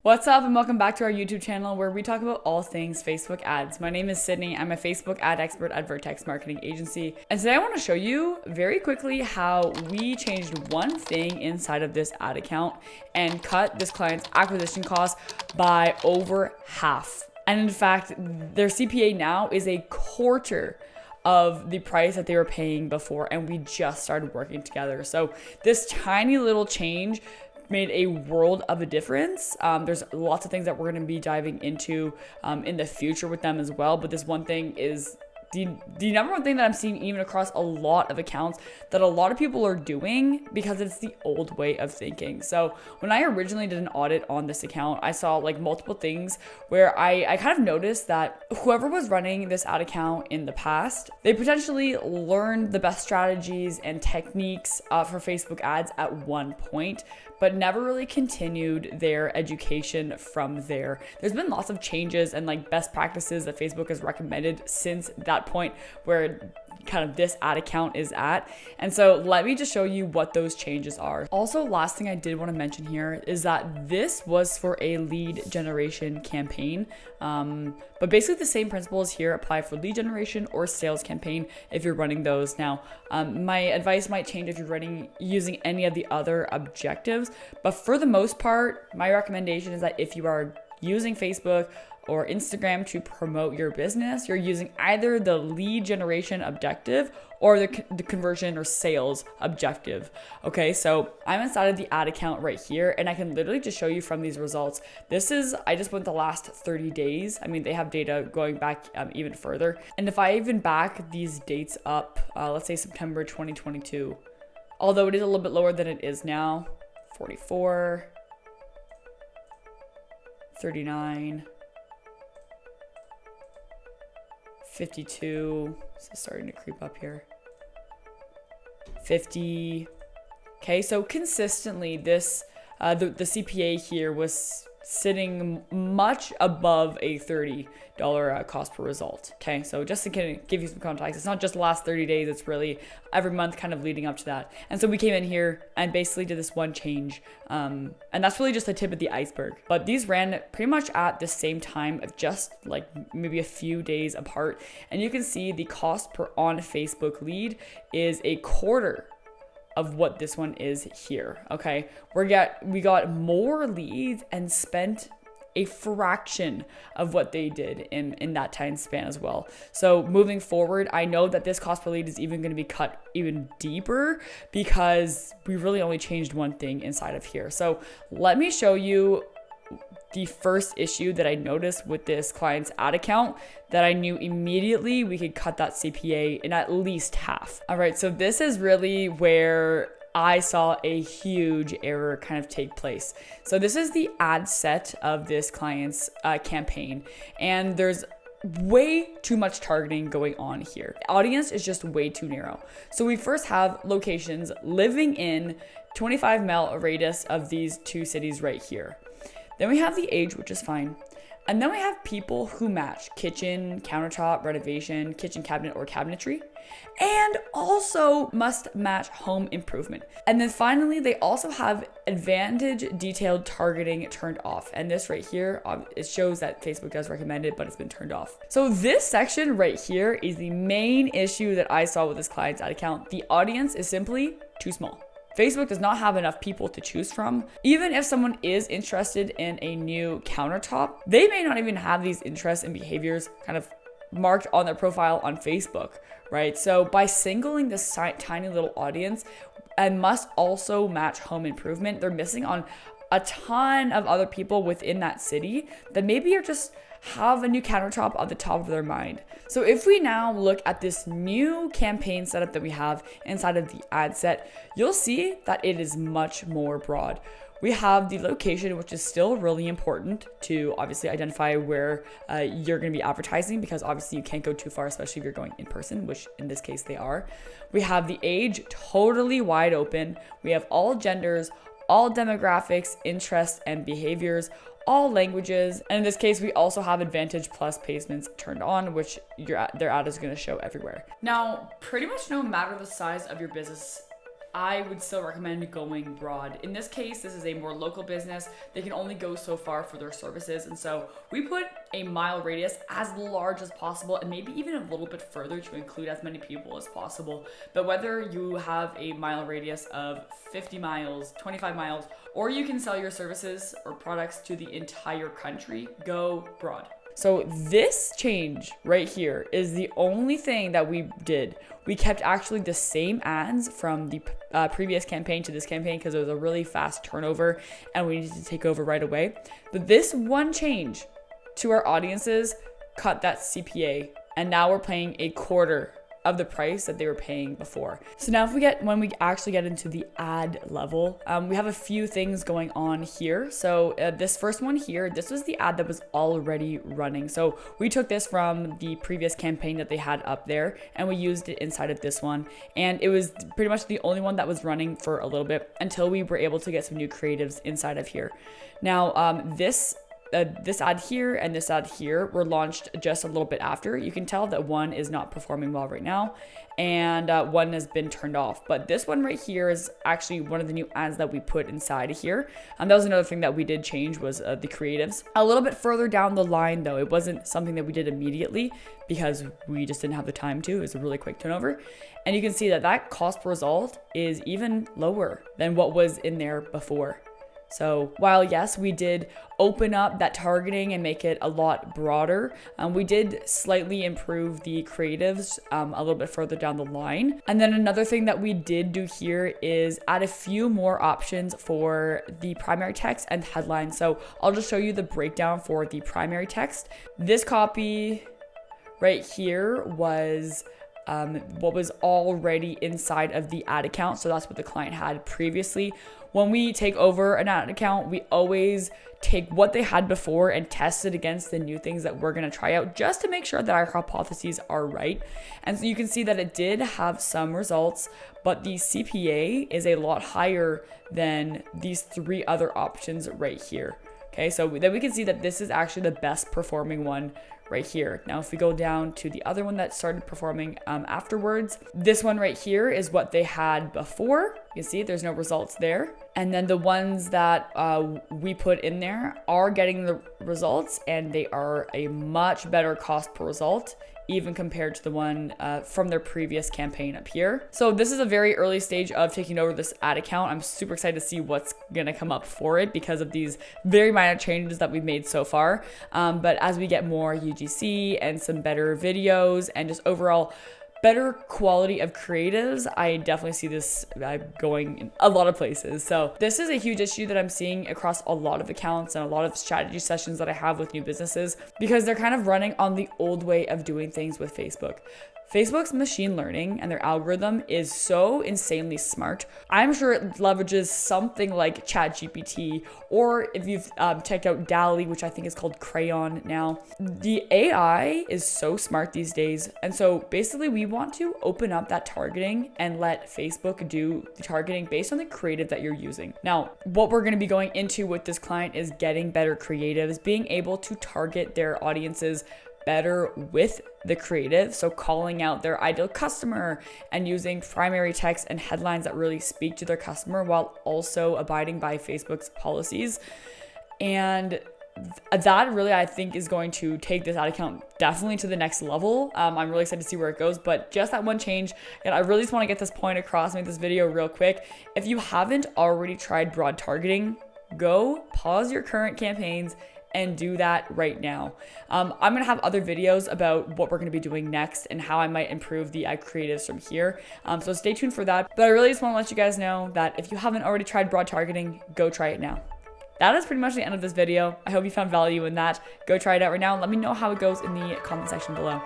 What's up and welcome back to our YouTube channel where we talk about all things Facebook ads. My name is Sydney. I'm a Facebook ad expert at Vertex Marketing Agency. And today I want to show you very quickly how we changed one thing inside of this ad account and cut this client's acquisition cost by over half. And in fact, their CPA now is a quarter of the price that they were paying before, and we just started working together. So this tiny little change made a world of a difference. There's lots of things that we're going to be diving into in the future with them as well. But this one thing is the number one thing that I'm seeing even across a lot of accounts that a lot of people are doing because it's the old way of thinking. So when I originally did an audit on this account, I saw like multiple things where I kind of noticed that whoever was running this ad account in the past, they potentially learned the best strategies and techniques for Facebook ads at one point, but never really continued their education from there. There's been lots of changes and like best practices that Facebook has recommended since that point where kind of this ad account is at. And so let me just show you what those changes are. Also, last thing I did want to mention here is that this was for a lead generation campaign. But basically the same principles here apply for lead generation or sales campaign if you're running those. Now, my advice might change if you're using any of the other objectives, but for the most part, my recommendation is that if you are using Facebook or Instagram to promote your business, you're using either the lead generation objective or the conversion or sales objective. Okay, so I'm inside of the ad account right here, and I can literally just show you from these results. I just went the last 30 days. I mean, they have data going back even further. And if I even back these dates up, let's say September 2022, although it is a little bit lower than it is now, 44, 39, 52, this is starting to creep up here, 50. Okay, so consistently this, the CPA here was sitting much above a $30 cost per result. Okay, so just to kind of give you some context, it's not just the last 30 days, it's really every month kind of leading up to that. And so we came in here and basically did this one change. And that's really just the tip of the iceberg. But these ran pretty much at the same time of just like maybe a few days apart. And you can see the cost per on Facebook lead is a quarter of what this one is here. Okay, we got more leads and spent a fraction of what they did in that time span as well. So moving forward, I know that this cost per lead is even going to be cut even deeper because we really only changed one thing inside of here. So let me show you the first issue that I noticed with this client's ad account that I knew immediately we could cut that CPA in at least half. All right, so this is really where I saw a huge error kind of take place. So this is the ad set of this client's campaign, and there's way too much targeting going on here. The audience is just way too narrow. So we first have locations living in 25-mile radius of these two cities right here. Then we have the age, which is fine. And then we have people who match kitchen, countertop, renovation, kitchen cabinet, or cabinetry, and also must match home improvement. And then finally, they also have advantage detailed targeting turned off. And this right here, it shows that Facebook does recommend it, but it's been turned off. So this section right here is the main issue that I saw with this client's ad account. The audience is simply too small. Facebook does not have enough people to choose from. Even if someone is interested in a new countertop, they may not even have these interests and behaviors kind of marked on their profile on Facebook, right? So by singling this tiny little audience and must also match home improvement, they're missing on a ton of other people within that city that maybe are just have a new countertop at the top of their mind. So if we now look at this new campaign setup that we have inside of the ad set, you'll see that it is much more broad. We have the location, which is still really important to obviously identify where you're going to be advertising, because obviously you can't go too far, especially if you're going in person, which in this case they are. We have the age totally wide open. We have all genders, all demographics, interests, and behaviors, all languages. And in this case, we also have Advantage Plus placements turned on, which their ad is going to show everywhere. Now, pretty much no matter the size of your business I would still recommend going broad. In this case, this is a more local business. They can only go so far for their services. And so we put a mile radius as large as possible and maybe even a little bit further to include as many people as possible. But whether you have a mile radius of 50 miles, 25 miles, or you can sell your services or products to the entire country, go broad. So this change right here is the only thing that we did. We kept actually the same ads from the previous campaign to this campaign because it was a really fast turnover and we needed to take over right away. But this one change to our audiences cut that CPA, and now we're paying a quarter of the price that they were paying before. So now when we actually get into the ad level, we have a few things going on here. So this first one here, this was the ad that was already running. So we took this from the previous campaign that they had up there and we used it inside of this one. And it was pretty much the only one that was running for a little bit until we were able to get some new creatives inside of here. Now, this ad here and this ad here were launched just a little bit after. You can tell that one is not performing well right now and one has been turned off. But this one right here is actually one of the new ads that we put inside of here. That was another thing that we did change was the creatives. A little bit further down the line though, it wasn't something that we did immediately because we just didn't have the time to. It was a really quick turnover. And you can see that cost per result is even lower than what was in there before. So while yes, we did open up that targeting and make it a lot broader, we did slightly improve the creatives a little bit further down the line. And then another thing that we did do here is add a few more options for the primary text and headline. So I'll just show you the breakdown for the primary text. This copy right here was what was already inside of the ad account. So that's what the client had previously. When we take over an ad account, we always take what they had before and test it against the new things that we're going to try out just to make sure that our hypotheses are right. And so you can see that it did have some results, but the CPA is a lot higher than these three other options right here. Okay, so then we can see that this is actually the best performing one right here. Now, if we go down to the other one that started performing afterwards, this one right here is what they had before. You see, there's no results there. And then the ones that we put in there are getting the results, and they are a much better cost per result, even compared to the one from their previous campaign up here. So this is a very early stage of taking over this ad account. I'm super excited to see what's gonna come up for it because of these very minor changes that we've made so far. But as we get more UGC and some better videos and just overall better quality of creatives, I definitely see this going in a lot of places. So this is a huge issue that I'm seeing across a lot of accounts and a lot of strategy sessions that I have with new businesses because they're kind of running on the old way of doing things with Facebook. Facebook's machine learning and their algorithm is so insanely smart. I'm sure it leverages something like ChatGPT, or if you've checked out DALL-E, which I think is called Crayon now. The AI is so smart these days. And so basically we want to open up that targeting and let Facebook do the targeting based on the creative that you're using. Now, what we're gonna be going into with this client is getting better creatives, being able to target their audiences better with the creative. So calling out their ideal customer and using primary text and headlines that really speak to their customer while also abiding by Facebook's policies. And that really, I think, is going to take this ad account definitely to the next level. I'm really excited to see where it goes, but just that one change. And I really just want to get this point across, make this video real quick. If you haven't already tried broad targeting, go pause your current campaigns and do that right now. I'm gonna have other videos about what we're gonna be doing next and how I might improve the ad creatives from here. So stay tuned for that. But I really just wanna let you guys know that if you haven't already tried broad targeting, go try it now. That is pretty much the end of this video. I hope you found value in that. Go try it out right now and let me know how it goes in the comment section below.